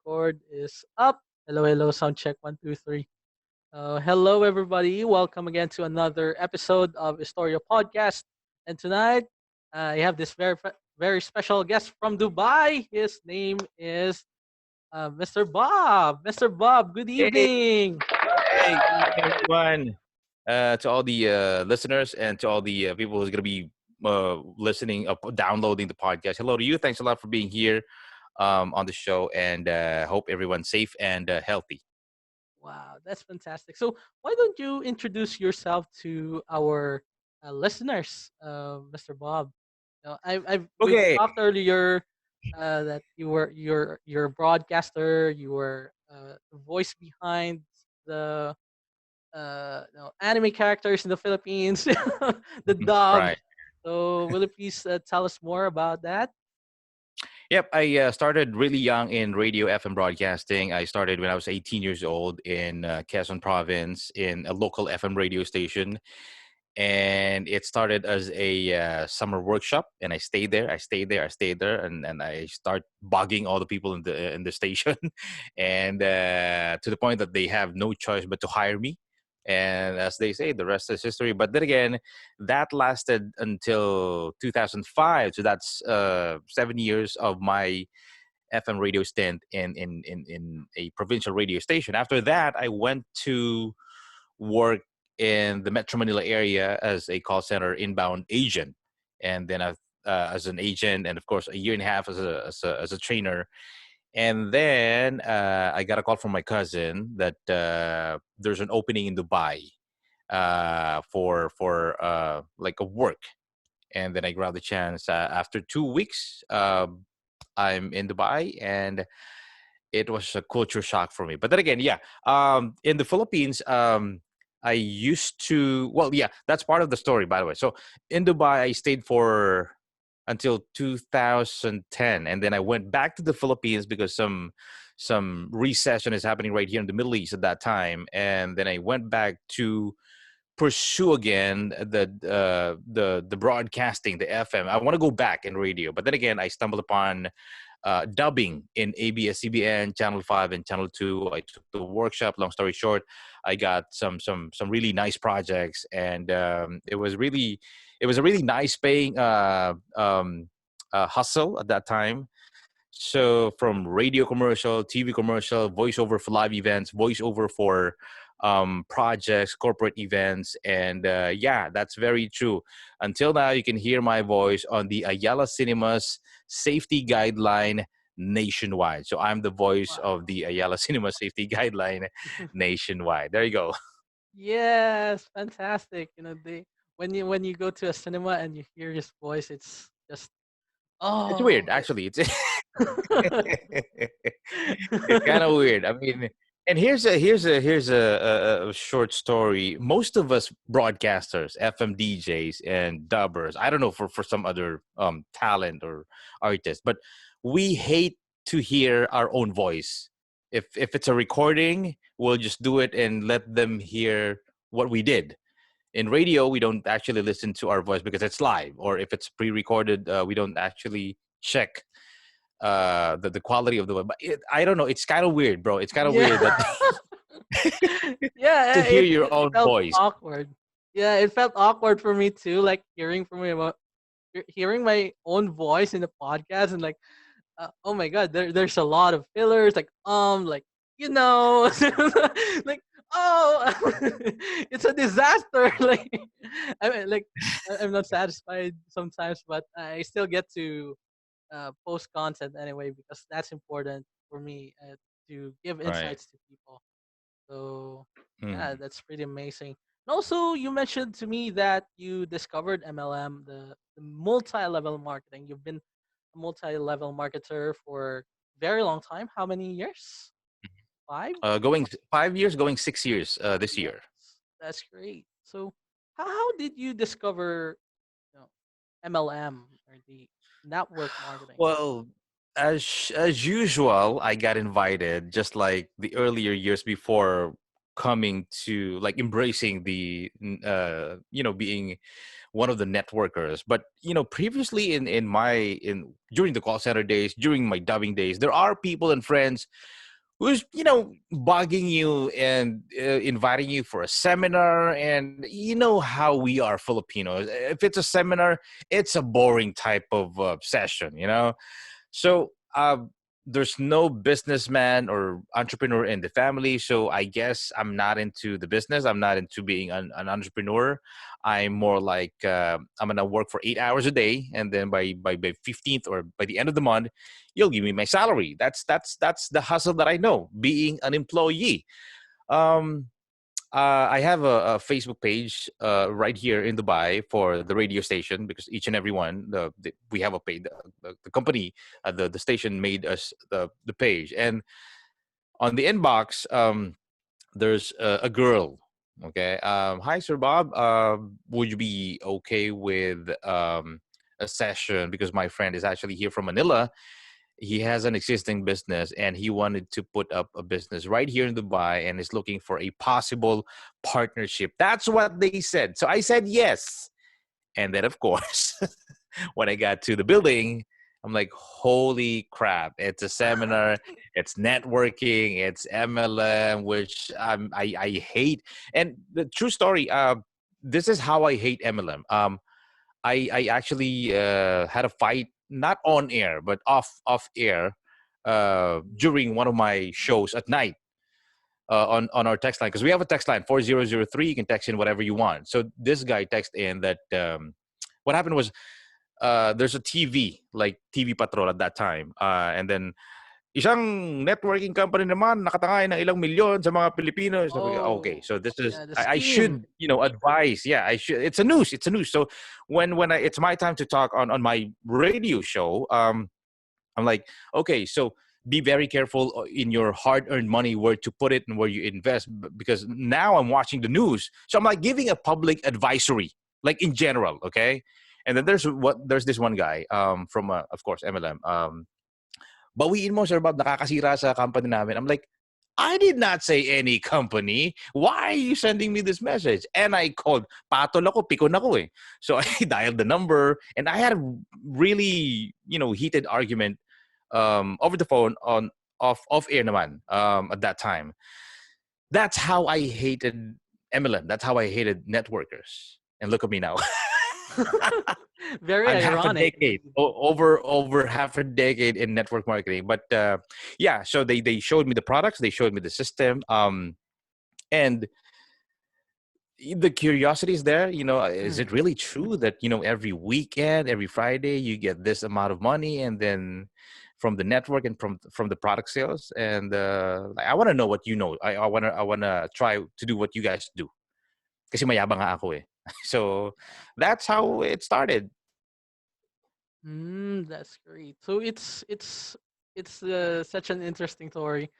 record is up. Hello, hello, sound check 1, 2, 3. Hello, everybody. Welcome again to another episode of Historia Podcast. And tonight, I have this very special guest from Dubai. His name is Mr. Bob. Mr. Bob, good Hey, evening. hey, good evening, everyone. To all the listeners and to all the people who's going to be listening, downloading the podcast. Hello to you. Thanks a lot for being here on the show, and hope everyone's safe and healthy. Wow, that's fantastic. So, why don't you introduce yourself to our listeners, Mr. Bob? We've Okay. talked earlier that you're a broadcaster. You were the voice behind the anime characters in the Philippines, the dub. Right. So, will you please tell us more about that? Yep. I started really young in radio FM broadcasting. I started when I was 18 years old in Quezon Province in a local FM radio station, and it started as a summer workshop, and I stayed there, and I start bugging all the people in the station, and to the point that they have no choice but to hire me. And as they say, the rest is history. But then again, that lasted until 2005, so that's 7 years of my FM radio stint in a provincial radio station. After that, I went to work in the Metro Manila area as a call center inbound agent, and then as an agent, and of course a year and a half as a trainer. And then I got a call from my cousin that there's an opening in Dubai for like a work, and then I grabbed the chance. After 2 weeks, I'm in Dubai, and it was a culture shock for me. But then again, yeah, in the Philippines, I used to. Well, yeah, that's part of the story, by the way. So in Dubai, I stayed for until 2010, and then I went back to the Philippines because some recession is happening right here in the Middle East at that time, and then I went back to pursue again the broadcasting, the FM. I want to go back in radio, but then again, I stumbled upon dubbing in ABS-CBN, Channel 5, and Channel 2. I took the workshop. Long story short, I got some really nice projects, and it was a really nice paying hustle at that time. So from radio commercial, TV commercial, voiceover for live events, voiceover for projects, corporate events, and yeah, that's very true. Until now, you can hear my voice on the Ayala Cinemas safety guideline nationwide. So I'm the voice of Wow. the Ayala Cinema safety guideline nationwide. There you go. Yes, fantastic. When you go to a cinema and you hear his voice, it's just It's oh. weird, actually. It's it's kind of weird. I mean, and here's a short story. Most of us broadcasters, FM DJs, and dubbers. I don't know for some other talent or artist, but we hate to hear our own voice. If it's a recording, we'll just do it and let them hear what we did. In radio, we don't actually listen to our voice because it's live, or if it's pre-recorded, we don't actually check the quality of the web. But I don't know. It's kind of weird, bro. It's kind of Yeah. weird that to Yeah, hear it your own felt voice. awkward. Yeah, it felt awkward for me too, like hearing my own voice in the podcast and like oh my god, there's a lot of fillers like like you know like oh it's a disaster like I mean like I'm not satisfied sometimes, but I still get to post content anyway because that's important for me to give Right. insights to people. So yeah, Mhm. that's pretty amazing. And also, you mentioned to me that you discovered MLM, the multi-level marketing. You've been a multi-level marketer for very long time. How many years? Five? Going 5 years, going 6 years this Yes, year. that's great. So, how did you discover you know, MLM or the network marketing? Well, as usual, I got invited just like the earlier years before coming to like embracing the being one of the networkers. But previously in during the call center days, during my dubbing days, there are people and friends who's bugging you and inviting you for a seminar. And you know how we are Filipinos. If it's a seminar, it's a boring type of session. So there's no businessman or entrepreneur in the family. So I guess I'm not into the business. I'm not into being an entrepreneur. I'm more like I'm gonna work for 8 hours a day, and then by 15th or by the end of the month, you'll give me my salary. That's the hustle that I know. Being an employee. Um, I have a Facebook page right here in Dubai for the radio station, because each and every one we have a page. The company, the station made us the page, and on the inbox, there's a girl. Okay, hi Sir Bob. Would you be okay with a session, because my friend is actually here from Manila. He has an existing business and he wanted to put up a business right here in Dubai and is looking for a possible partnership. That's what they said. So I said yes. And then, of course, when I got to the building, I'm like, holy crap, it's a seminar, it's networking, it's MLM, which I hate. And the true story, this is how I hate MLM. I actually had a fight, not on air but off air, during one of my shows at night, on our text line, because we have a text line 4003. You can text in whatever you want. So this guy texted in that what happened was, there's a TV, like TV Patrol at that time, and then isang networking company naman nakatangay ng ilang milyon sa mga Pilipino. Sabi ko, okay, Oh, so this is, yeah, the I scheme. should advise. Yeah, I should. It's a news. So when it's my time to talk on my radio show, I'm like, okay, so be very careful in your hard-earned money, where to put it and where you invest, because now I'm watching the news. So I'm like giving a public advisory, like in general, okay? And then there's this one guy from of course MLM. Bawiin mo, Sir Bob, nakakasira sa company namin. I'm like, I did not say any company. Why are you sending me this message? And I called. Patol ako, pikon ako eh. So I dialed the number, and I had a really, heated argument over the phone on off air naman at that time. That's how I hated MLM. That's how I hated networkers. And look at me now. Very I'm half a ironic. decade, over half a decade in network marketing. But yeah, so they showed me the products, they showed me the system, and the curiosity is there. Is Mm, it really true that every weekend, every Friday, you get this amount of money, and then from the network and from the product sales? And I want to know what you know. I wanna try to do what you guys do. Kasi mayabang nga ako eh. So that's how it started. that's great. So it's such an interesting story.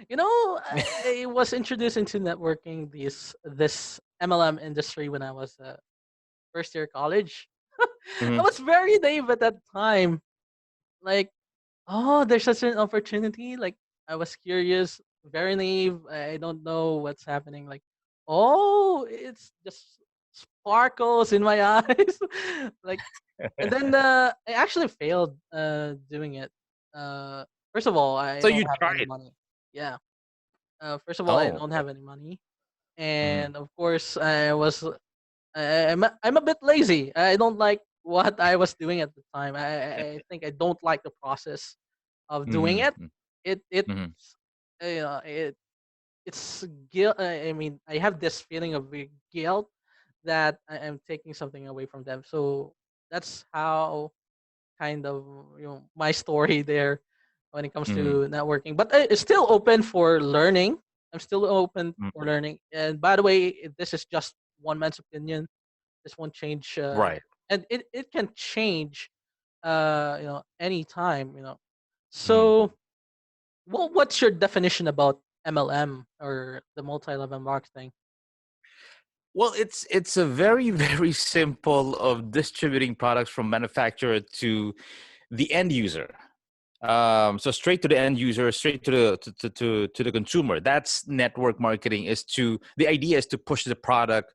I was introduced into networking this MLM industry when I was first year college. I Mhm. was very naive at that time. Like, oh, there's such an opportunity. Like, I was curious, very naive. I don't know what's happening. Like, oh, it's just sparkles in my eyes. Like, and then I actually failed doing it. Uh, First of all, I So don't you have any tried. money. Yeah. First of all, I Oh, don't okay. have any money, Mhm. and of course, I'm a bit lazy. I don't like what I was doing at the time. I think I don't like the process of doing it. Mhm. It's Mhm. you know it's guilt. I mean, I have this feeling of guilt that I am taking something away from them. So that's how kind of my story there when it comes Mhm. to networking. But it's still open for learning. I'm still open Mhm. for learning. And by the way, this is just one man's opinion. This won't change, Right. and it can change, anytime. Mhm. So, what's your definition about MLM or the multi-level marketing? Well, it's a very very simple of distributing products from manufacturer to the end user. So straight to the end user, straight to the consumer. That's network marketing. Is to The idea is to push the product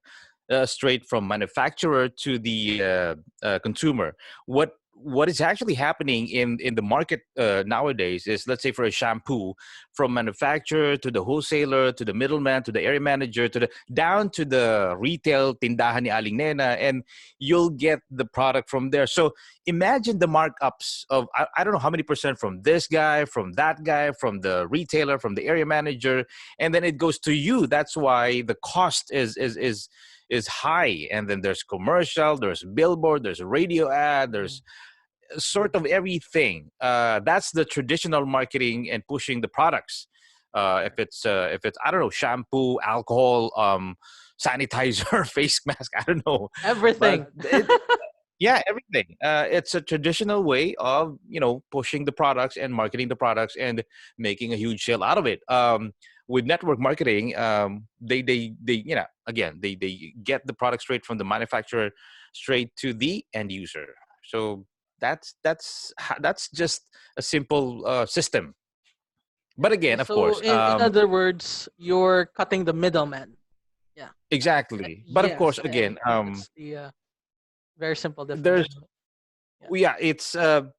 straight from manufacturer to the consumer. What is actually happening in the market nowadays is, let's say for a shampoo, from manufacturer to the wholesaler to the middleman to the area manager to the down to the retail tindahan ni Aling Nena, and you'll get the product from there. So imagine the markups of I don't know how many percent from this guy, from the retailer, from the area manager, and then it goes to you. That's why the cost is high. And then there's commercial, there's billboard, there's radio ad, there's Mhm. sort of everything. That's the traditional marketing and pushing the products. If it's I don't know, shampoo, alcohol, sanitizer, face mask, I don't know, but Everything. yeah, everything. It's a traditional way of pushing the products and marketing the products and making a huge sale out of it. With network marketing, they again they get the product straight from the manufacturer straight to the end user. So that's just a simple system. But Yeah, again, of so course, in other words, you're cutting the middleman. Yeah. exactly. But of course, Yes, again, that's the very simple there's definition of it. Yeah. yeah,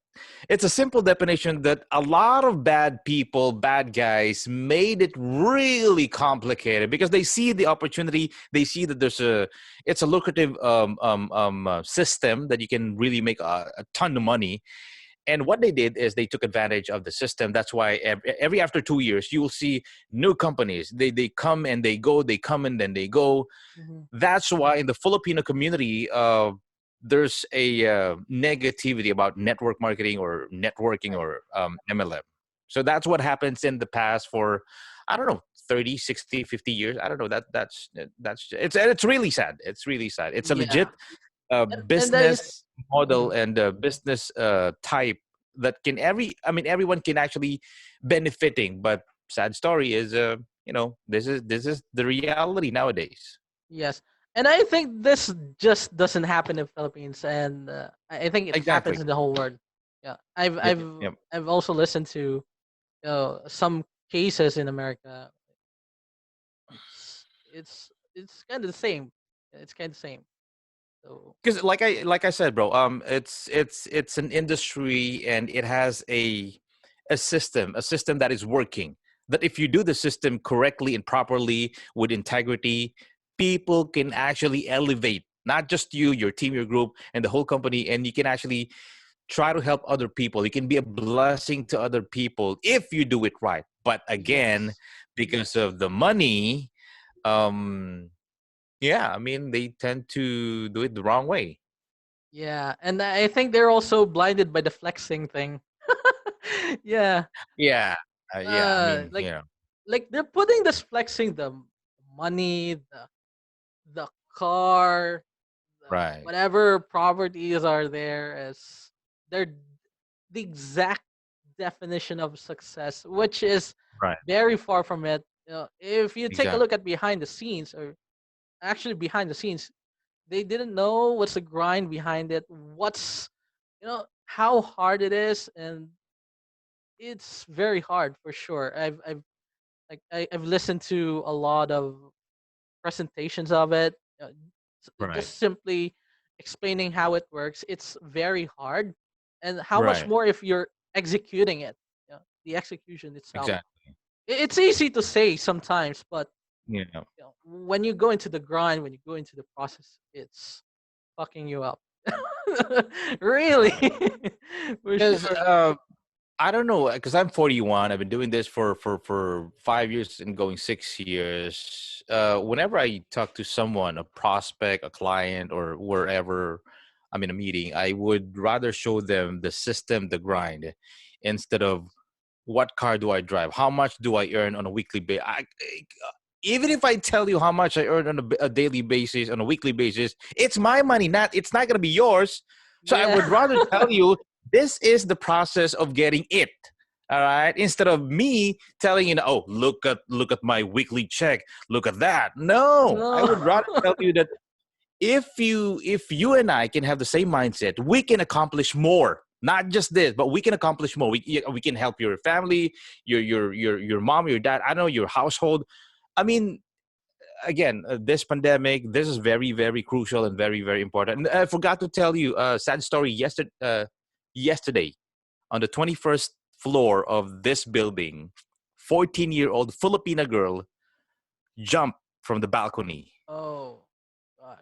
it's a simple definition that a lot of bad people, bad guys, made it really complicated because they see the opportunity. They see that it's a lucrative system that you can really make a ton of money. And what they did is they took advantage of the system. That's why every after 2 years, you will see new companies. They come and they go. They come and then they go. Hmm. That's why in the Filipino community, there's a negativity about network marketing or networking Right. or MLM. So that's what happens in the past for, I don't know, 30, 60, 50 years. I don't know. It's really sad. It's really sad. It's a Yeah. legit And I business model mhm. and business type that everyone can actually benefiting. But sad story is, this is the reality nowadays. Yes. And I think this just doesn't happen in Philippines, and I think it Exactly. happens in the whole world. Yeah. I've Yep. I've Yep. I've also listened to some cases in America. It's kind of the same. It's kind of the same. So Because like I said, bro, it's an industry and it has a system that is working. That if you do the system correctly and properly with integrity, people can actually elevate not just you, your team, your group, and the whole company, and you can actually try to help other people. You can be a blessing to other people if you do it right. But again, yes. because of the money, um, yeah, they tend to do it the wrong way. Yeah, and I think they're also blinded by the flexing thing. Yeah. Yeah, yeah. Uh like like they're putting this flexing the money, the car, Right, whatever properties are there as they're the exact definition of success, which is right, very far from it. If you take a exactly. look at behind the scenes, or actually behind the scenes, they didn't know what's the grind behind it, what's how hard it is, and it's very hard for sure. I've listened to a lot of presentations of it, Right, just simply explaining how it works. It's very hard, and how much right, more if you're executing it. The execution itself. exactly. It's easy to say sometimes, but Yeah, when you go into the grind, when you go into the process, it's fucking you up. Really, for because sure. I don't know, because I'm 41. I've been doing this for 5 years and going 6 years. Whenever I talk to someone, a prospect, a client, or wherever I'm in a meeting, I would rather show them the system, the grind, instead of what car do I drive, how much do I earn on a weekly basis. Even if I tell you how much I earn on a daily basis, on a weekly basis, it's my money, it's not going to be yours. So I Yeah. would rather tell you this is the process of getting it. All right, instead of me telling you, oh, look at my weekly check, look at that. No, I No. would rather tell you that if you and I can have the same mindset, we can accomplish more. Not just this, but we can accomplish more. We can help your family, your mom, your dad. I don't know, your household. I mean, again, this pandemic, this is very, very crucial and very, very important. And I forgot to tell you a sad story. Yesterday, on the 21st floor of this building, 14-year-old Filipina girl jumped from the balcony, Oh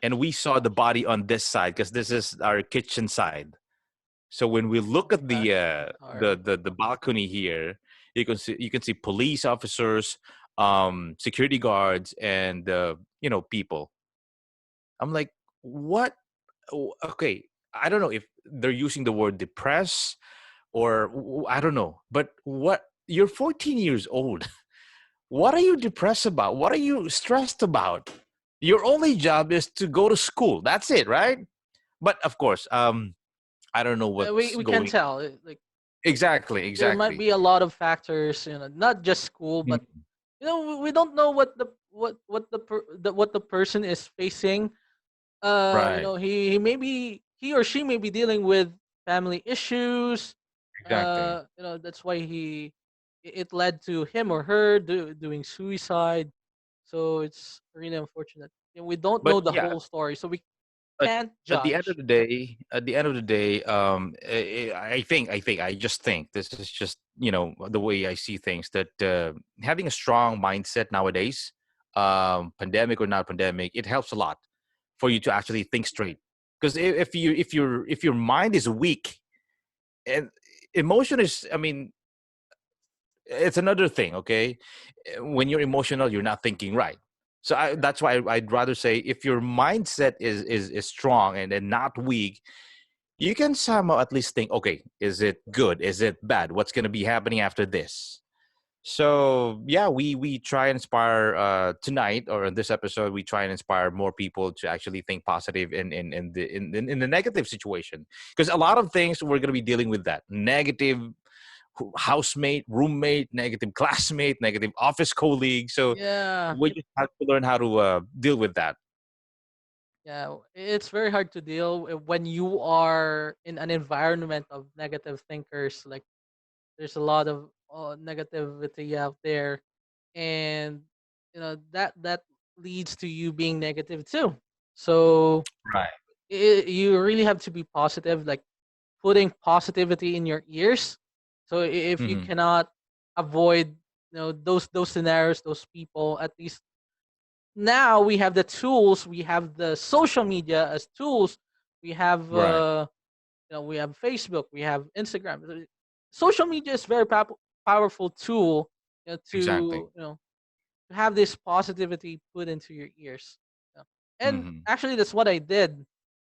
and gosh. we saw the body on this side because this is our kitchen side. So when we Oh look my at gosh. Sorry. the balcony here, you can see police officers, security guards, and people. I'm like, what? Okay, I don't know if they're using the word depress or I don't know, but what? You're 14 years old. What are you depressed about? What are you stressed about? Your only job is to go to school. That's it, right? But of course, I don't know We what's we can going. tell like Exactly, there might exactly. be a lot of factors, not just school, but Mhm. we don't know what the person is facing. Right, He maybe he or she may be dealing with family issues. exactly. That's why it led to him or her doing suicide. So it's really unfortunate. We don't know But the yeah, whole story, so we at, can't at the end of judge. the day, I just think this is just the way I see things. That having a strong mindset nowadays, pandemic or not pandemic, it helps a lot for you to actually think straight. Because if your mind is weak and emotion is, I mean, it's another thing. Okay, when you're emotional, you're not thinking right. So that's why I'd rather say if your mindset is strong and not weak, you can somehow at least think, okay, is it good? Is it bad? What's going to be happening after this? So yeah, we try and inspire tonight or in this episode, we try and inspire more people to actually think positive in the negative situation, because a lot of things we're going to be dealing with that negative housemate, roommate, negative classmate, negative office colleague. So Yeah, we just have to learn how to deal with that. yeah. It's very hard to deal when you are in an environment of negative thinkers. Like there's a lot of negativity out there, and that leads to you being negative too. So Right. you really have to be positive, like putting positivity in your ears. So if you Hmm. cannot avoid those scenarios, those people, at least now we have the tools, we have the social media as tools. We have Right. we have Facebook, we have Instagram. Social media is very powerful tool, Exactly. to have this positivity put into your ears. And Hmm. actually, that's what I did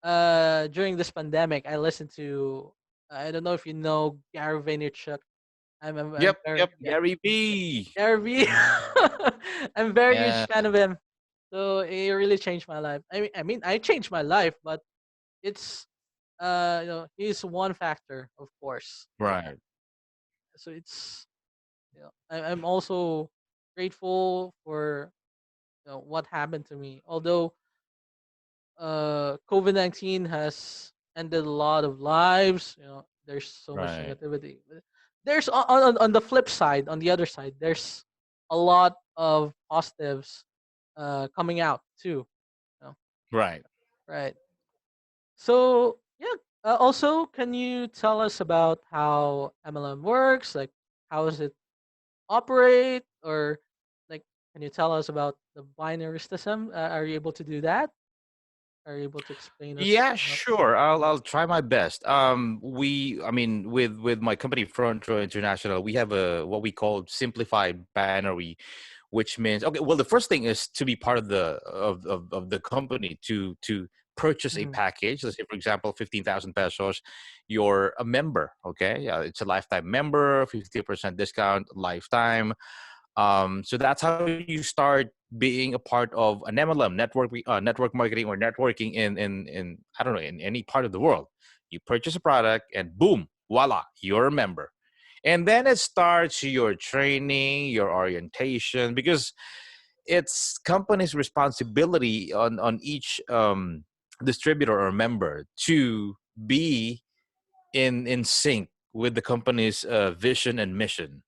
during this pandemic. I listened to, I don't know if you know Gary Vaynerchuk. I'm Yep. very, Yep. yeah, Gary V. Gary V. I'm very huge Yeah. fan of him. So it really changed my life. I changed my life, but it's he's one factor, of course. Right. So it's I'm also grateful for what happened to me. Although COVID-19 has ended a lot of lives, there's so much Right. negativity. There's on the flip side, on the other side, there's a lot of positives coming out too. You know, Right. right? So yeah. Also, can you tell us about how MLM works? Like, how does it operate? Or like, can you tell us about the binary system? Are you able to do that? Are you able to explain us Yeah, about? sure. I'll try my best. I mean, with my company Front Row International, we have a what we call simplified binary, which means okay. Well, the first thing is to be part of the company to purchase a Mhm. package. Let's say, for example, 15,000 pesos. You're a member. Okay, it's a lifetime member, 50% discount, lifetime. So that's how you start being a part of an MLM network marketing or networking in I don't know, in any part of the world. You purchase a product and boom, voila, you're a member. And then it starts your training, your orientation, because it's company's responsibility on each distributor or member to be in sync with the company's vision and mission.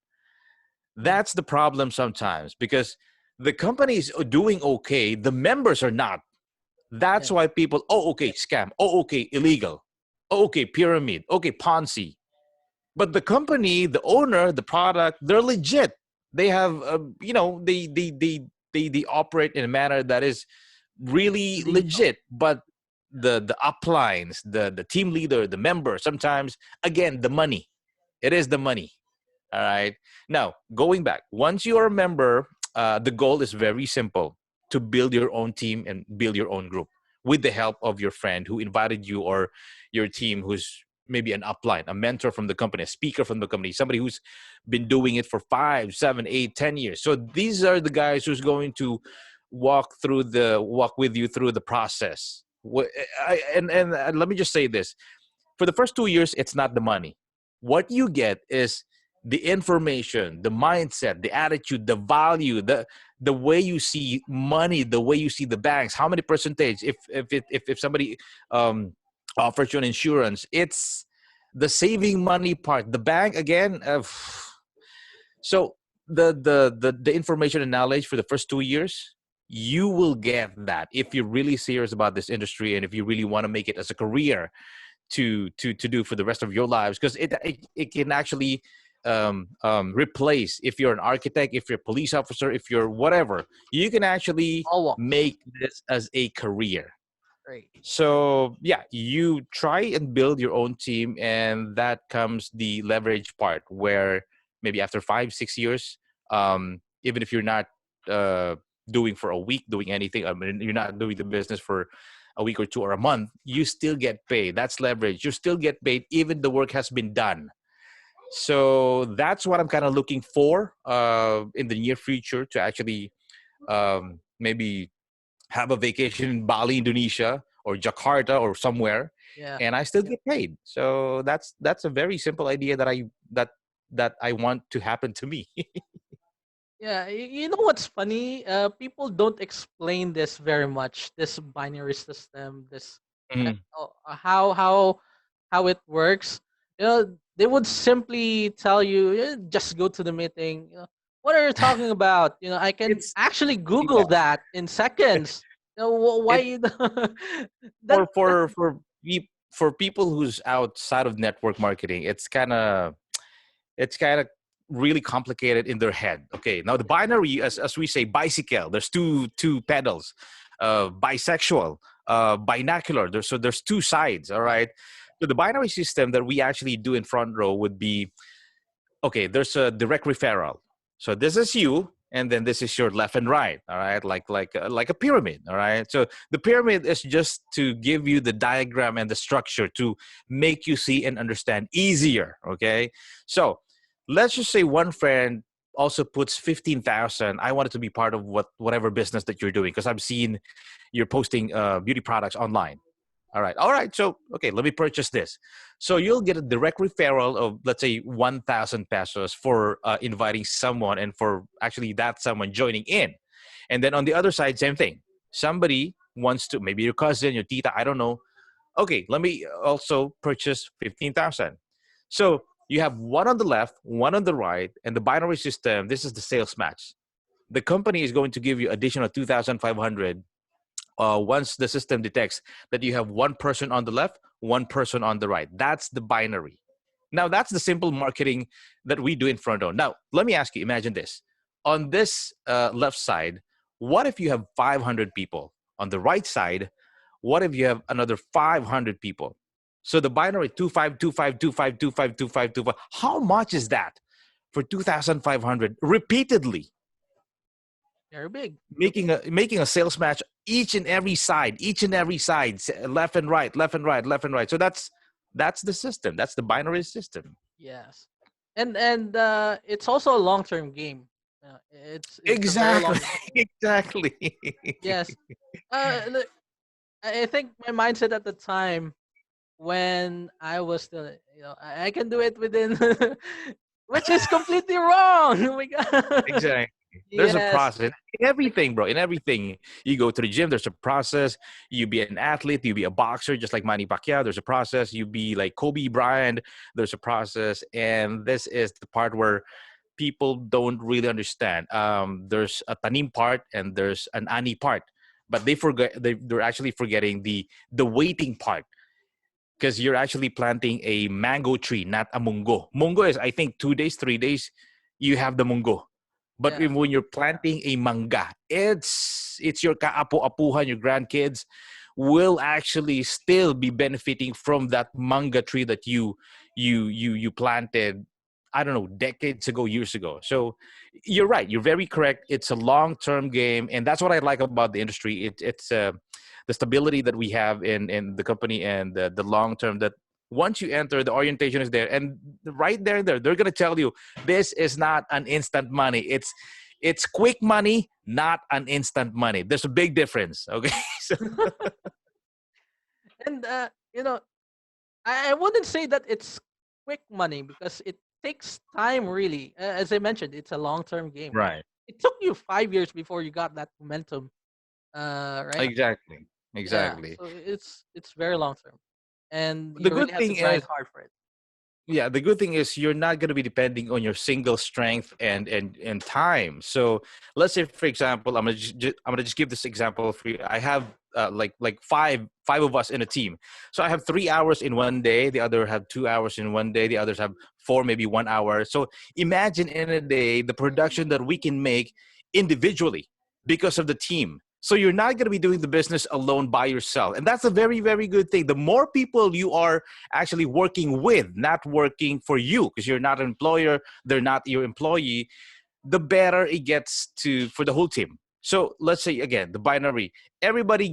That's the problem sometimes, because The company is doing okay. The members are not. That's Yeah. why people, oh, okay, scam. Oh, okay, illegal. Oh, okay, pyramid. Okay, Ponzi. But the company, the owner, the product, they're legit. They have, they operate in a manner that is really Legal. legit. But the uplines, the team leader, the member, sometimes again the money. It is the money. All right. Now, going back, once you are a member, the goal is very simple: to build your own team and build your own group with the help of your friend who invited you, or your team who's maybe an upline, a mentor from the company, a speaker from the company, somebody who's been doing it for 5, 7, 8, 10 years. So these are the guys who's going to walk with you through the process. And let me just say this: for the first 2 years, it's not the money. What you get is the information, the mindset, the attitude, the value, the way you see money, the way you see the banks, how many percentage. If somebody um, offers you an insurance, it's the saving money part. The bank again. So the information and knowledge for the first 2 years, you will get that if you're really serious about this industry and if you really want to make it as a career to do for the rest of your lives, because it can actually replace, if you're an architect, if you're a police officer, if you're whatever, you can actually All walks. make this as a career. Great. So yeah, you try and build your own team, and that comes the leverage part, where maybe after 5, 6 years, even if you're not uh, doing for a week, doing anything, I mean, you're not doing the business for a week or two or a month, you still get paid. That's leverage. You still get paid even the work has been done. So that's what I'm kind of looking for in the near future, to actually maybe have a vacation in Bali, Indonesia, or Jakarta, or somewhere, Yeah. and I still get paid. So that's a very simple idea that that I want to happen to me. Yeah, you know what's funny? People don't explain this very much. This binary system, this Mhm. how it works. You know, they would simply tell you, just go to the meeting. You know, what are you talking about? You know, I can It's actually yeah, Google that in seconds. You know, why it you that for for for for people who's outside of network marketing, it's kind of really complicated in their head. Okay, now the yeah, binary, as we say, bicycle. There's two pedals. Bisexual, binocular. There's two sides. All right. So the binary system that we actually do in front row would be, okay, there's a direct referral. So this is you, and then this is your left and right. All right, like a pyramid. All right. So the pyramid is just to give you the diagram and the structure to make you see and understand easier. Okay. So let's just say one friend also puts 15,000. I wanted to be part of whatever business that you're doing, because I've seen you're posting beauty products online. All right. So, okay, let me purchase this. So you'll get a direct referral of, let's say, 1,000 pesos for inviting someone, and for actually that someone joining in. And then on the other side, same thing. Somebody wants to, maybe your cousin, your tita, I don't know. Okay, let me also purchase 15,000. So you have one on the left, one on the right, and the binary system. This is the sales match. The company is going to give you additional 2,500 once the system detects that you have one person on the left, one person on the right. That's the binary. Now, that's the simple marketing that we do in front row. Now, let me ask you, imagine this. On this left side, what if you have 500 people? On the right side, what if you have another 500 people? So the binary 252525252525. How much is that for 2,500 repeatedly? very big. Making a sales match, each and every side, left and right, left and right, left and right. So that's the system. That's the binary system. Yes, and it's also a long term game. It's a very Exactly. long. Exactly. Yes. Look, I think my mindset at the time when I was still, I can do it within, which is completely wrong. Oh my god. Exactly. There's a Yes. process in everything, bro. In everything, you go to the gym. There's a process. You be an athlete. You be a boxer, just like Manny Pacquiao. There's a process. You be like Kobe Bryant. There's a process, and this is the part where people don't really understand. There's a tanim part and there's an ani part, but they're actually forgetting the waiting part, because you're actually planting a mango tree, not a mungo. Mungo is, I think, 2 days, 3 days, you have the mungo. But Yeah. when you're planting a manga, it's your kaapo-apuhan, your grandkids will actually still be benefiting from that manga tree that you planted, I don't know, decades ago, years ago. So you're right. You're very correct. It's a long-term game, and that's what I like about the industry. It's the stability that we have in the company, and the long term, that once you enter, the orientation is there, and right there and there, they're gonna tell you this is not an instant money. It's quick money, not an instant money. There's a big difference. Okay. So And I wouldn't say that it's quick money because it takes time. Really, as I mentioned, it's a long term game. right. It took you 5 years before you got that momentum. Right? Exactly. Yeah. Exactly. So it's very long term, and The you really good have to thing is, grind hard for it. yeah, the good thing is you're not going to be depending on your single strength and time. So let's say, for example, I'm gonna just give this example for you. I have like five of us in a team. So I have 3 hours in one day, the other have 2 hours in one day, the others have four, maybe 1 hour. So imagine in a day the production that we can make individually because of the team. So you're not going to be doing the business alone by yourself, and that's a very, very good thing. The more people you are actually working with, not working for you, because you're not an employer, they're not your employee, the better it gets to for the whole team. So let's say again, the binary, everybody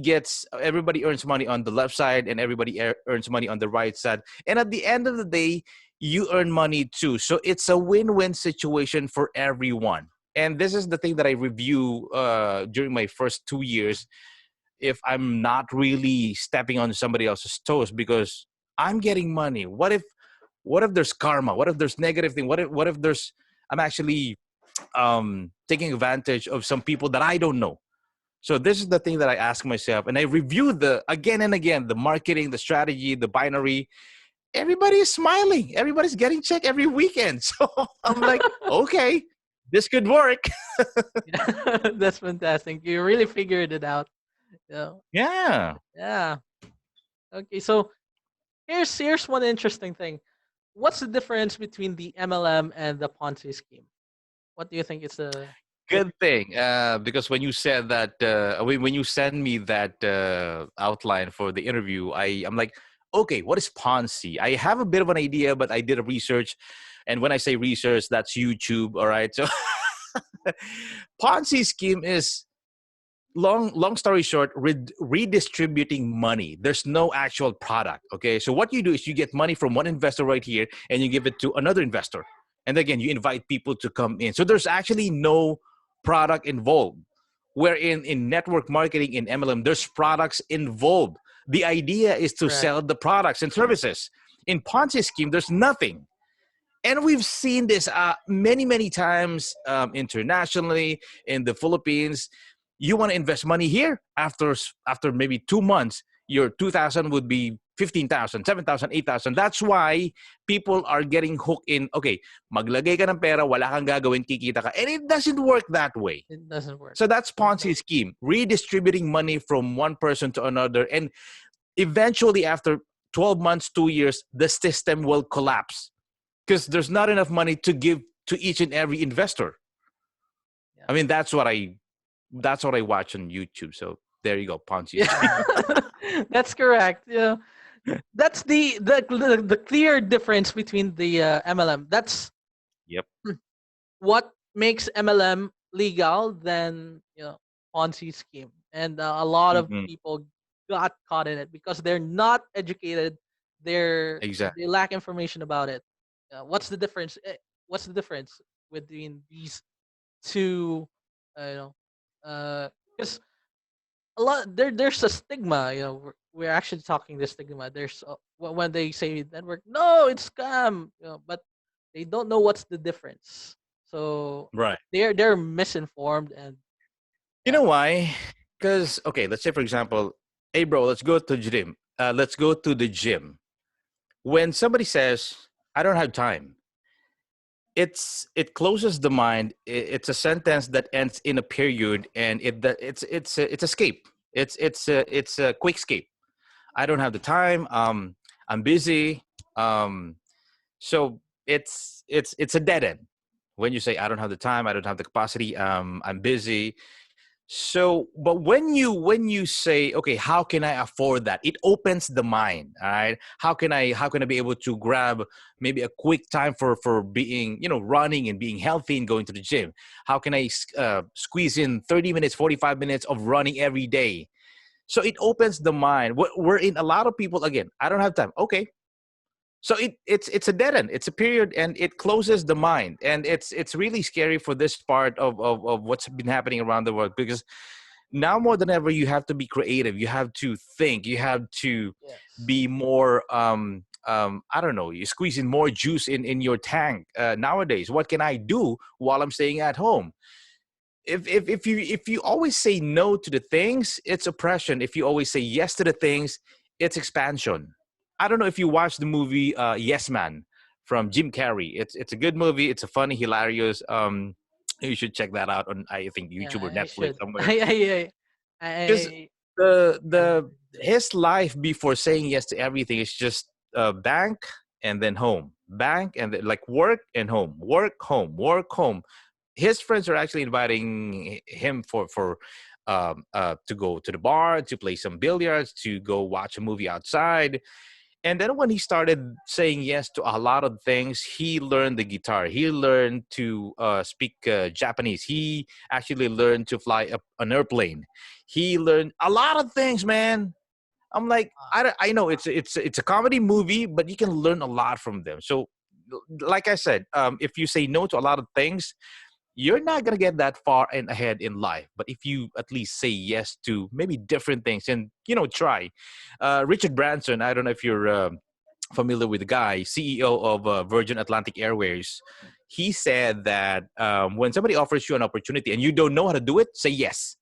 earns money on the left side, and everybody earns money on the right side, and at the end of the day, you earn money too. So it's a win-win situation for everyone. And this is the thing that I review during my first 2 years, if I'm not really stepping on somebody else's toes, because I'm getting money. What if there's karma? What if there's negative thing? What if there's, I'm actually taking advantage of some people that I don't know? So this is the thing that I ask myself, and I review the again and again, the marketing, the strategy, the binary. Everybody is smiling. Everybody's getting check every weekend. So I'm like, okay, this could work. Yeah. That's fantastic. You really figured it out. Yeah. Yeah. Yeah. Okay. So here's one interesting thing. What's the difference between the MLM and the Ponzi scheme? What do you think is the Good thing, because when you said that, when you send me that outline for the interview, I'm like, okay, what is Ponzi? I have a bit of an idea, but I did a research, and when I say research, that's YouTube. All right, so Ponzi scheme is, long story short, redistributing money. There's no actual product. Okay, so what you do is you get money from one investor right here, and you give it to another investor, and again you invite people to come in. So there's actually no product involved. Where in network marketing, in MLM, there's products involved. The idea is to correct? sell the products and services. In Ponzi scheme, there's nothing. And we've seen this many times, internationally, in the Philippines. You want to invest money here, after maybe 2 months, your 2,000 would be 15,000, 7,000, 8,000. That's why people are getting hooked in, okay, maglagay ka ng pera, wala kang gagawin, kikita ka. And it doesn't work that way. It doesn't work. So that's Ponzi scheme, redistributing money from one person to another. And eventually, after 12 months, 2 years, the system will collapse, because there's not enough money to give to each and every investor. Yeah. I mean, that's what I watch on YouTube. So there you go, Ponzi scheme. Yeah. That's correct. Yeah. That's the clear difference between the MLM. That's Yep. what makes MLM legal than Ponzi scheme, and a lot of Hmm. people got caught in it because they're not educated. They Exactly. lack information about it. What's the difference? What's the difference between these two? Because there's a stigma. We're actually talking the stigma. There's when they say network, no, it's scam. But they don't know what's the difference. So Right. they're misinformed, and You yeah, know why? Because, okay, let's say, for example, hey bro, let's go to the gym. Let's go to the gym. When somebody says, I don't have time, it closes the mind. It's a sentence that ends in a period, and it's escape. It's a quick escape. I don't have the time. I'm busy. Um, so it's a dead end when you say I don't have the time, I don't have the capacity. I'm busy. So, but when you say, okay, how can I afford that? It opens the mind. All right, how can I be able to grab maybe a quick time for being, running and being healthy and going to the gym? How can I squeeze in 30 minutes, 45 minutes of running every day? So it opens the mind. We're in a lot of people again. I don't have time. Okay, so it's a dead end. It's a period, and it closes the mind, and it's really scary for this part of what's been happening around the world, because now more than ever you have to be creative, you have to think, you have to Yes. be more I don't know, you squeeze in more juice in your tank. Nowadays, what can I do while I'm staying at home? If you always say no to the things, it's oppression. If you always say yes to the things, it's expansion. I don't know if you watched the movie Yes Man from Jim Carrey. It's a good movie. It's a funny, hilarious. You should check that out on, I think, Yeah, YouTube or I Netflix should. somewhere. Because I yeah. the his life before saying yes to everything is just bank and then home, bank and then, like, work and home, work home, work home. His friends are actually inviting him for to go to the bar, to play some billiards, to go watch a movie outside. And then when he started saying yes to a lot of things, he learned the guitar. He learned to speak Japanese. He actually learned to fly an airplane. He learned a lot of things, man. I'm like, I know it's a comedy movie, but you can learn a lot from them. So, like I said, if you say no to a lot of things, you're not gonna get that far and ahead in life. But if you at least say yes to maybe different things, and try. Richard Branson, I don't know if you're familiar with the guy, CEO of Virgin Atlantic Airways. He said that when somebody offers you an opportunity and you don't know how to do it, say yes.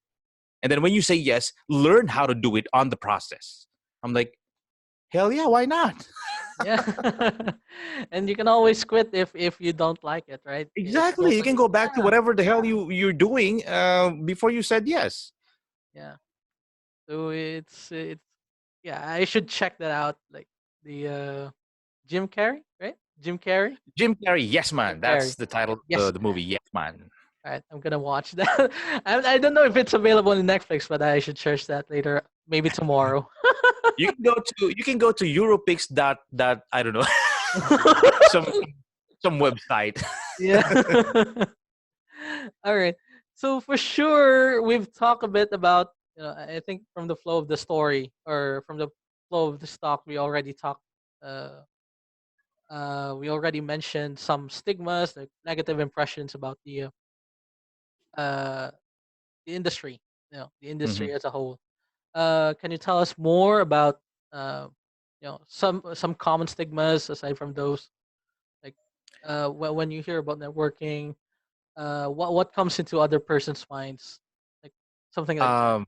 And then when you say yes, learn how to do it on the process. I'm like, hell yeah, why not? Yeah. And you can always quit if you don't like it, right? It's Exactly. You can totally go back to yeah. whatever the hell you're doing before you said yes. Yeah. So it's yeah, I should check that out. Like the Jim Carrey, right? Jim Carrey? Jim Carrey, Yes Jim Man. Carrey. That's the title Yes, of the man. movie, Yes Man. Alright, I'm gonna watch that. I don't know if it's available on Netflix, but I should search that later. Maybe tomorrow. You can go to Europix dot I don't know, some some website. Yeah. All right. So for sure, we've talked a bit about. I think from the flow of the story or from the flow of the stock, we already talked. Uh, we already mentioned some stigmas, like negative impressions about uh, the industry. The Hmm. industry as a whole. Can you tell us more about uh, some common stigmas aside from those? Like when you hear about networking, what comes into other person's minds, like something like that. Um,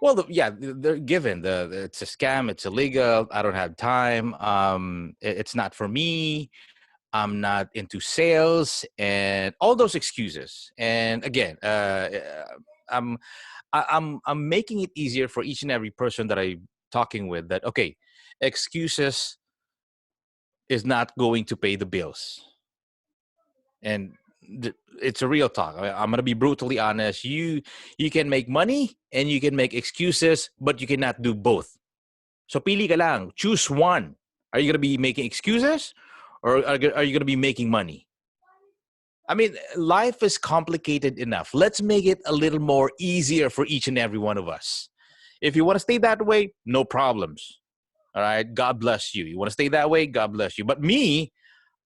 well, yeah, they're given it's a scam. It's illegal. I don't have time. It's not for me. I'm not into sales, and all those excuses. And again, I'm I'm making it easier for each and every person that I'm talking with. That, okay, excuses is not going to pay the bills. And it's a real talk. I'm gonna be brutally honest. You can make money and you can make excuses, but you cannot do both. So pili ka lang. Choose one. Are you gonna be making excuses, or are you gonna be making money? I mean, life is complicated enough. Let's make it a little more easier for each and every one of us. If you want to stay that way, no problems. All right. God bless you. You want to stay that way? God bless you. But me,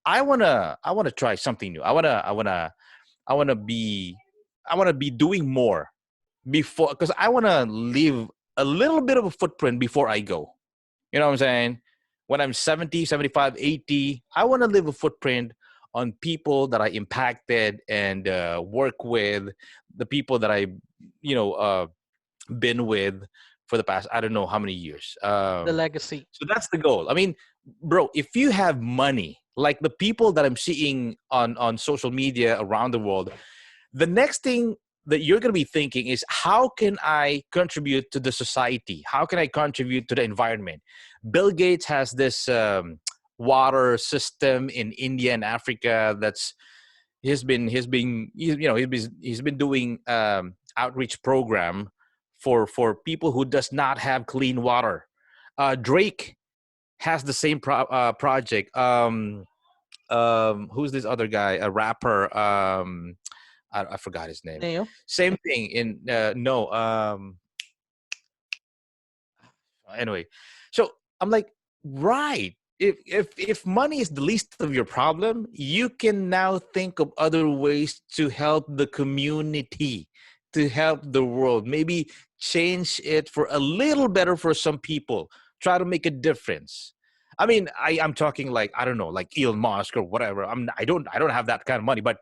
I wanna try something new. I wanna be I wanna be doing more before, because I wanna leave a little bit of a footprint before I go. You know what I'm saying? When I'm 70, 75, 80, I wanna leave a footprint on people that I impacted and work with, the people that I, you know, uh, been with for the past, I don't know how many years. The legacy. So that's the goal. I mean, bro, if you have money, like the people that I'm seeing on social media around the world, the next thing that you're going to be thinking is, how can I contribute to the society? How can I contribute to the environment? Bill Gates has this water system in India and Africa. That's he's been doing outreach program for people who does not have clean water. Drake has the same project. Who's this other guy? A rapper. I forgot his name. Neo. Same thing in no. Anyway, so I'm like, right. If money is the least of your problem, you can now think of other ways to help the community, to help the world. Maybe change it for a little better for some people. Try to make a difference. I mean, I'm talking like, I don't know, like Elon Musk or whatever. I don't have that kind of money, but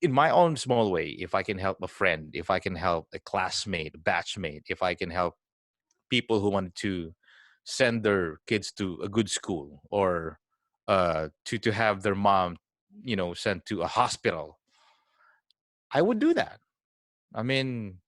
in my own small way, if I can help a friend, if I can help a classmate, batchmate, if I can help people who wanted to send their kids to a good school, or to have their mom, sent to a hospital, I would do that. I mean,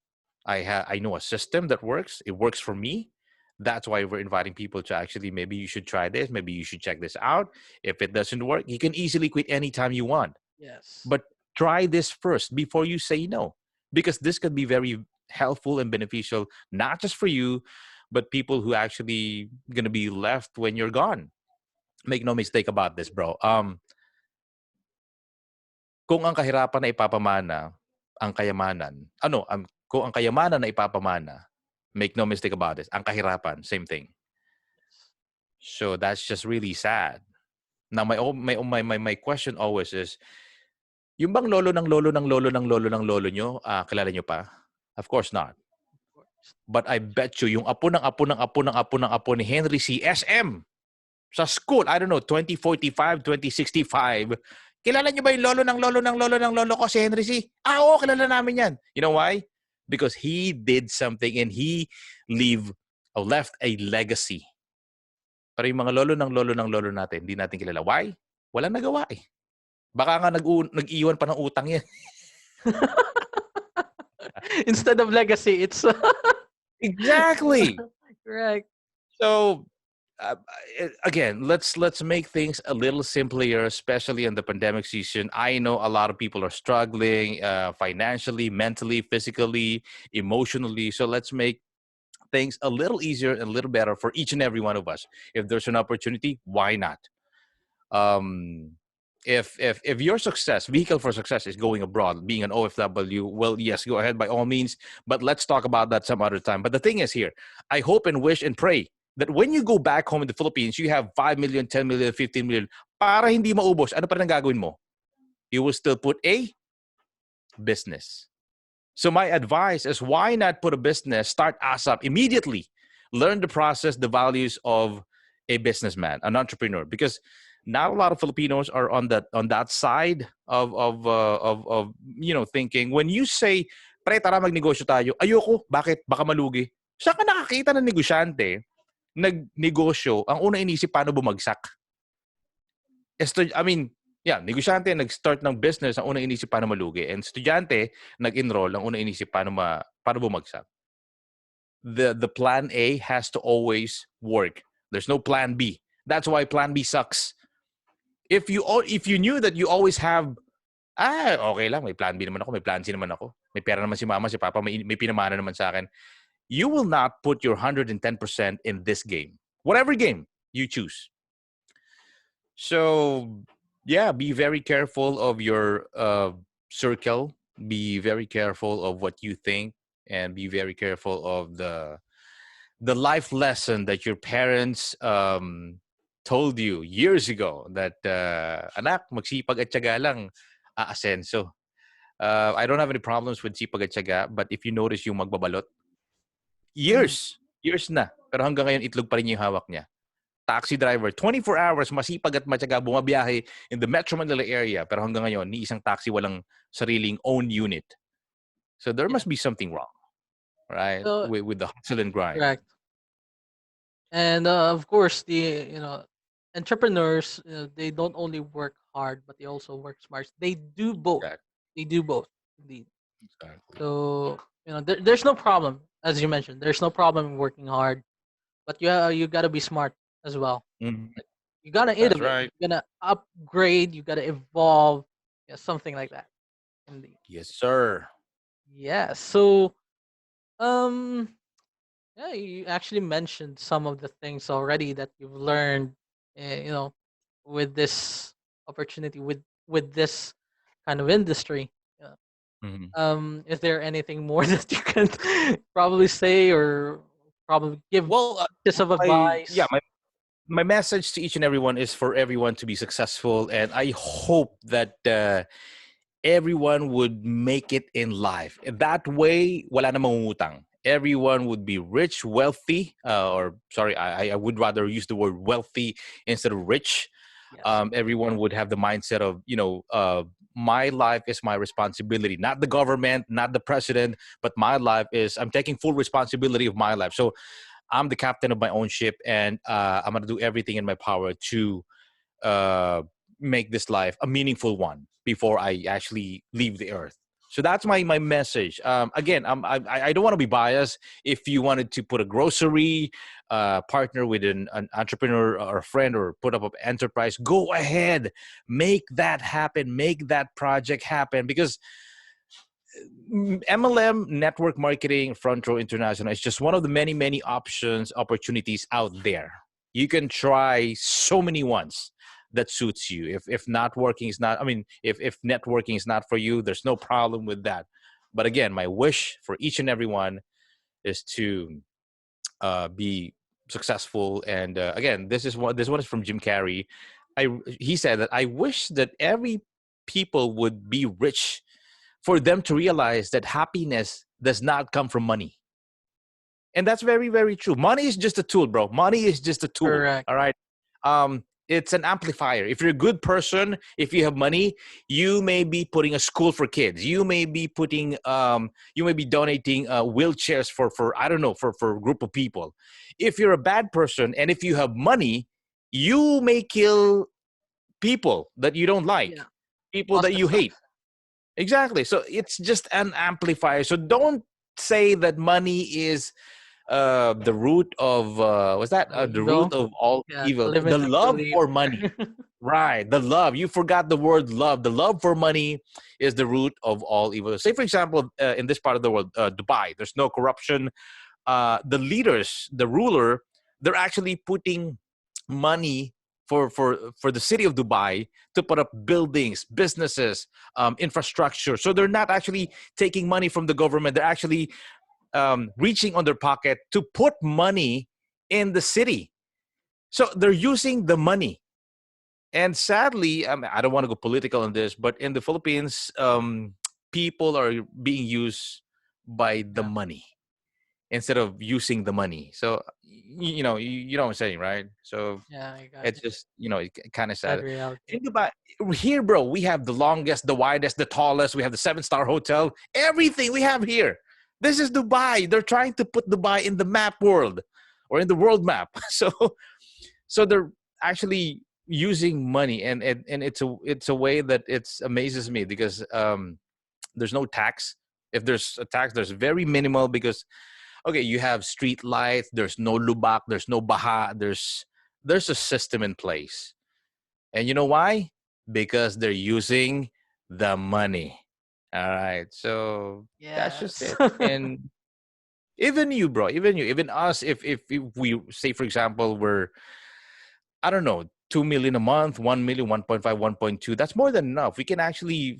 I know a system that works. It works for me. That's why we're inviting people to actually, maybe you should try this, maybe you should check this out. If it doesn't work, you can easily quit anytime you want. Yes. But try this first before you say no, because this could be very helpful and beneficial, not just for you, but people who actually gonna be left when you're gone. Make no mistake about this, bro. Kung ang kahirapan na ipapamana ang kayamanan, kung ang kayamanan na ipapamana, make no mistake about this, ang kahirapan, same thing. So that's just really sad. Now my question always is, yung bang lolo ng lolo ng lolo ng lolo ng lolo nyo, kilala nyo pa? Of course not. Of course. But I bet you, yung apo ng apo ng apo ng apo ng apo ni Henry C. SM, sa school, I don't know, 2045, 2065, kilala nyo ba yung lolo ng lolo ng lolo ng lolo ko, si Henry C? Oo, kilala namin yan. You know why? Because he did something and he left a legacy. Pero yung mga lolo ng lolo ng lolo natin, hindi natin kilala. Why? Walang nagawa eh. Baka nga nag-iwan pa ng utang yan. Instead of legacy, it's Exactly. correct. So again, let's make things a little simpler, especially in the pandemic season. I know a lot of people are struggling financially, mentally, physically, emotionally. So let's make things a little easier and a little better for each and every one of us. If there's an opportunity, why not? um if your success vehicle for success is going abroad, being an OFW, well, yes, go ahead by all means, but let's talk about that some other time. But the thing is here, I hope and wish and pray that when you go back home in the Philippines, you have 5 million, 10 million, 15 million, para hindi maubos. Ano pa rin ang gagawin mo? You will still put a business. So my advice is, why not put a business, start ASAP immediately, learn the process, the values of a businessman, an entrepreneur, because not a lot of Filipinos are on that side of thinking. When you say, pre, tara magnegosyo tayo, ayoko, bakit? Baka malugi. Saan ka nakakita ng negosyante, nagnegosyo, ang una inisip paano bumagsak? Negosyante nag-start ng business, ang unang inisip paano malugi. And estudyante nag-enroll, ang unang inisip paano bumagsak. The plan A has to always work. There's no plan B. That's why plan B sucks. If you knew that you always have, okay lang, may plan B naman ako, may plan C naman ako, may pera naman si mama, si papa, may pinamana naman sa akin, you will not put your 110% in this game. Whatever game you choose. So, yeah, be very careful of your circle. Be very careful of what you think, and be very careful of the life lesson that your parents told you years ago, that anak, magsipag at tiyaga lang, aasenso. I don't have any problems with sipag at tiyaga, but if you notice yung magbabalot, Mhm. years na, pero hanggang ngayon itlog pa rin yung hawak niya. Taxi driver, 24 hours, masipag at matyaga, bumabiyahe in the Metro Manila area, pero hanggang ngayon, ni isang taxi walang sariling own unit. So there Yeah. must be something wrong, right? So With the hustle and grind. correct. And of course, the entrepreneurs, they don't only work hard, but they also work smart. They do both. Exactly. They do both, indeed. Exactly. So there's no problem, as you mentioned. There's no problem in working hard, but you gotta be smart as well. Mhm. Like, you gotta That's innovate. right. You gotta upgrade. You gotta evolve. Yeah, something like that. Indeed. Yes, sir. Yeah. So um, yeah, you actually mentioned some of the things already that you've learned. You know, with this opportunity, with this kind of industry. Yeah. Mhm. Is there anything more that you can probably say or probably give Well, pieces of yeah, advice? my message to each and everyone is for everyone to be successful, and I hope that everyone would make it in life. That way, wala na mangungutang. Everyone would be rich, wealthy, or sorry, I would rather use the word wealthy instead of rich. Yes. Everyone would have the mindset of, my life is my responsibility, not the government, not the president, but my life is, I'm taking full responsibility of my life. So I'm the captain of my own ship, and I'm going to do everything in my power to uh, make this life a meaningful one before I actually leave the earth. So that's my message. Again, I don't want to be biased. If you wanted to put a grocery, partner with an entrepreneur or a friend, or put up an enterprise, go ahead, make that happen, make that project happen. Because MLM, network marketing, front row international, is just one of the many, many opportunities out there. You can try so many ones that suits you. If not working is not, I mean, if networking is not for you, there's no problem with that. But again, my wish for each and every one is to be successful. And again, this one is from Jim Carrey. He said that I wish that every people would be rich for them to realize that happiness does not come from money. And that's very, very true. Money is just a tool, bro. Money is just a tool. Correct. All right. It's an amplifier. If you're a good person, if you have money, you may be putting a school for kids. You may be donating wheelchairs for I don't know, for a group of people. If you're a bad person and if you have money, you may kill people that you don't Yeah. like, people that you hate. Ostracize. Exactly. So it's just an amplifier. So don't say that money is the root of what's that? All The root evil. of all Yeah. The evil. The limiting love belief. for money. Right. The love. You forgot the word love. The love for money is the root of all evil. Say, for example, in this part of the world, Dubai, there's no corruption. The leaders, the ruler, they're actually putting money for the city of Dubai to put up buildings, businesses, infrastructure. So they're not actually taking money from the government. They're actually reaching on their pocket to put money in the city. So they're using the money. And sadly, I don't want to go political on this, but in the Philippines, people are being used by the Yeah. money instead of using the money. So you know what I'm saying, right? So Yeah. I got it's you. just kind of Sad sad. reality. Think about here, bro. We have the longest, the widest, the tallest. We have the 7-star hotel. Everything we have here. This is Dubai. They're trying to put Dubai in the map world or in the world map. So they're actually using money, and it's a way that it's amazes me because there's no tax. If there's a tax, there's very minimal because okay, you have street lights, there's no lubak, there's no baha, there's a system in place. And you know why? Because they're using the money. All right. So that's just Yes. it. And even you, bro, even you, even us, if we say for example we're I don't know, 2 million a month, 1 million, 1.5, 1.2. That's more than enough. We can actually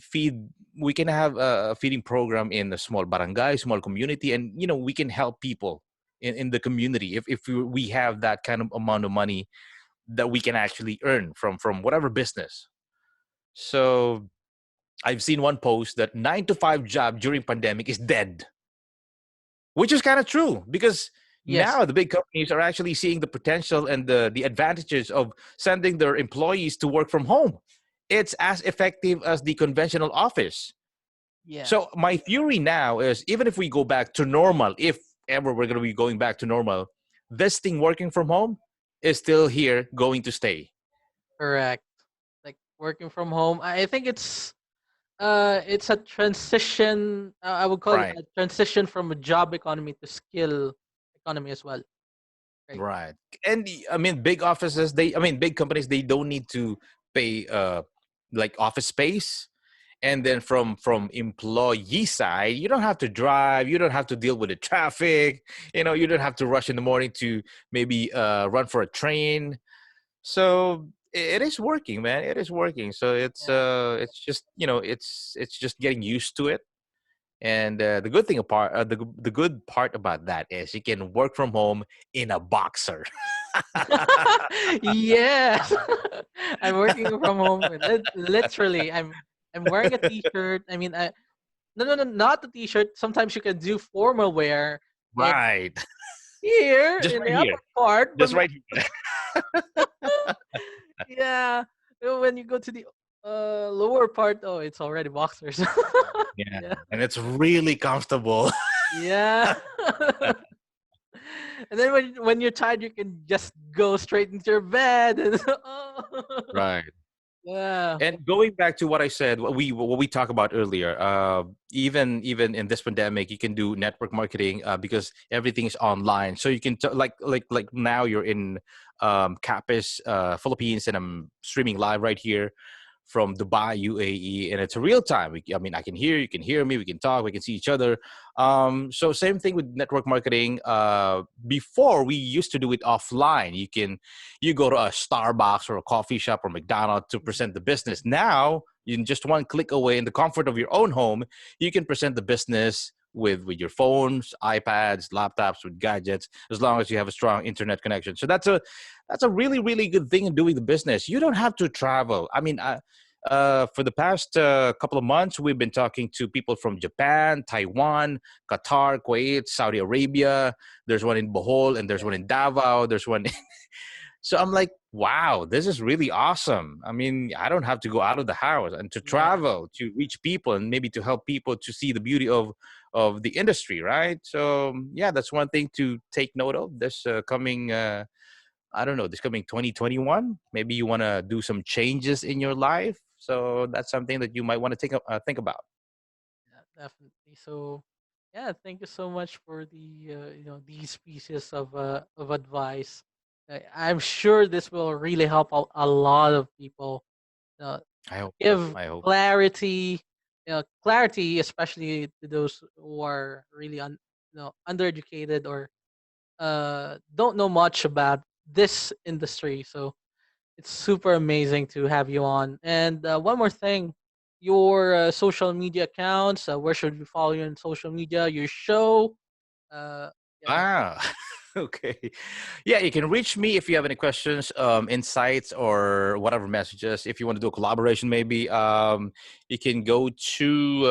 we can have a feeding program in a small barangay, small community, and, we can help people in the community if we have that kind of amount of money that we can actually earn from whatever business. So I've seen one post that 9 to 5 job during pandemic is dead, which is kind of true because Yes. now the big companies are actually seeing the potential and the advantages of sending their employees to work from home. It's as effective as the conventional office. Yeah. So my theory now is even if we go back to normal, if ever we're going to be going back to normal, this thing working from home is still here going to stay. Correct. Like working from home. I think it's a transition. I would call it Right. a transition from a job economy to skill economy as well. Right. Right. And I mean, big offices, I mean, big companies, they don't need to pay like office space. And then from employee side, you don't have to drive, you don't have to deal with the traffic, you don't have to rush in the morning to maybe run for a train. So it is working, man. It is working. So Yeah. it's just, it's just getting used to it. And the good part about that is you can work from home in a boxer. Yes. I'm working from home. Literally, I'm wearing a t-shirt. I mean, no, not the t-shirt. Sometimes you can do formal wear. And Right. here Just in right the here. upper part, Just right here. yeah, when you go to the lower part, oh, it's already boxers. Yeah. Yeah, And it's really comfortable. yeah. And then when you're tired, you can just go straight into your bed. And oh, Right. yeah, And going back to what I said, what we talked about earlier, even in this pandemic, you can do network marketing because everything is online. So you can like now you're in Capiz, Philippines, and I'm streaming live right here from Dubai, UAE, and it's real time. I mean, I can hear you, can hear me, we can talk, we can see each other. So same thing with network marketing. Before we used to do it offline. You go to a Starbucks or a coffee shop or McDonald's to present the business. Now, in just one click away in the comfort of your own home, you can present the business with your phones, iPads, laptops, with gadgets, as long as you have a strong internet connection. So that's a really really good thing in doing the business. You don't have to travel. I mean, for the past couple of months, we've been talking to people from Japan, Taiwan, Qatar, Kuwait, Saudi Arabia. There's one in Bohol, and there's yeah, one in Davao. There's one so I'm like, wow, this is really awesome. I mean, I don't have to go out of the house and to yeah, travel to reach people and maybe to help people to see the beauty of the industry, right? So yeah, that's one thing to take note of. This coming, I don't know, this coming 2021. Maybe you want to do some changes in your life. So that's something that you might want to think about. yeah, definitely. So, yeah, thank you so much for the these pieces of advice. I'm sure this will really help a lot of people. Uh, I hope so. Give I hope. clarity, clarity, especially to those who are really undereducated or don't know much about this industry. So it's super amazing to have you on. And one more thing, your social media accounts. Where should we follow you on social media? Your show. Uh, yeah. Ah, okay. Yeah, you can reach me if you have any questions, insights, or whatever messages. If you want to do a collaboration, maybe you can go to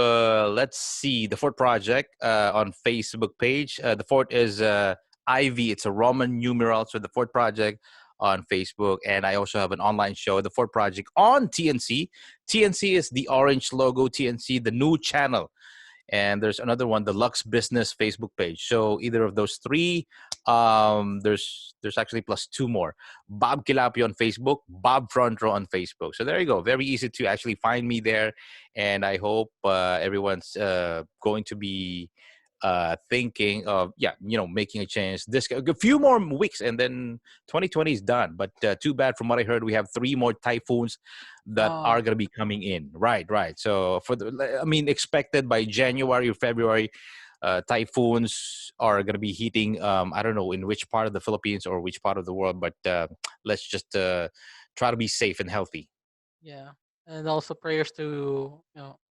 let's see, the Fort Project on Facebook page. The Fort is IV. It's a Roman numeral, so the Fort Project on Facebook, and I also have an online show, the Fort Project, on TNC. TNC is the orange logo. TNC, the new channel, and there's another one, the Lux Business Facebook page. So either of those three, there's actually plus two more. Bob Quilapio on Facebook, Bob Front Row on Facebook. So there you go. Very easy to actually find me there, and I hope everyone's going to be thinking of making a change. This a few more weeks, and then 2020 is done. But too bad. From what I heard, we have three more typhoons that are Oh, going to be coming in. Right. So I mean, expected by January or February, typhoons are going to be hitting. I don't know in which part of the Philippines or which part of the world, but let's just try to be safe and healthy. yeah. And also prayers to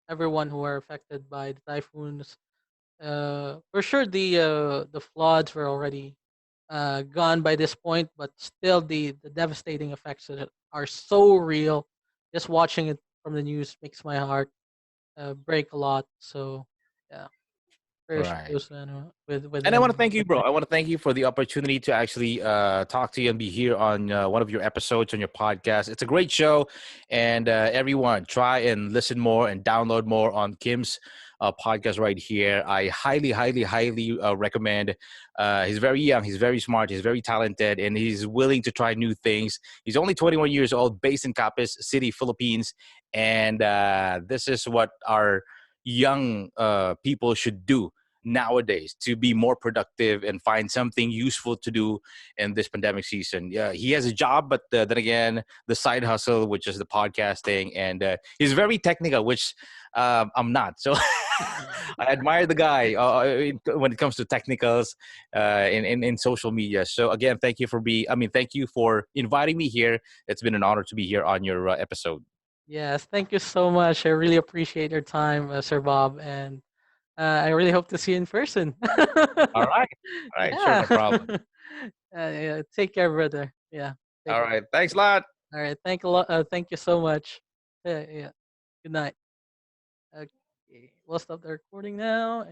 everyone who are affected by the typhoons. For sure, the floods were already gone by this point, but still the devastating effects of it are so real. Just watching it from the news makes my heart break a lot. So, yeah, very Right. serious with And I want to thank you, with bro. my I want to thank you for the opportunity to actually talk to you and be here on one of your episodes on your podcast. It's a great show, and everyone try and listen more and download more on Kim's podcast right here. I highly, highly, highly recommend. He's very young, he's very smart, he's very talented, and he's willing to try new things. He's only 21 years old, based in Capiz City, Philippines, and this is what our young people should do nowadays to be more productive and find something useful to do in this pandemic season. Yeah, he has a job, but then again, the side hustle, which is the podcasting, and he's very technical, which I'm not. So I admire the guy when it comes to technicals in social media. So again, thank you for thank you for inviting me here. It's been an honor to be here on your episode. Yes, thank you so much. I really appreciate your time, Sir Bob, and I really hope to see you in person. All right, all right, sure, no Yeah. problem. Yeah. Take care, brother. Yeah. Take All care. right, thanks a lot. All right. Thank a lot. Thank you so much. Yeah. Yeah. Good night. Okay. We'll stop the recording now.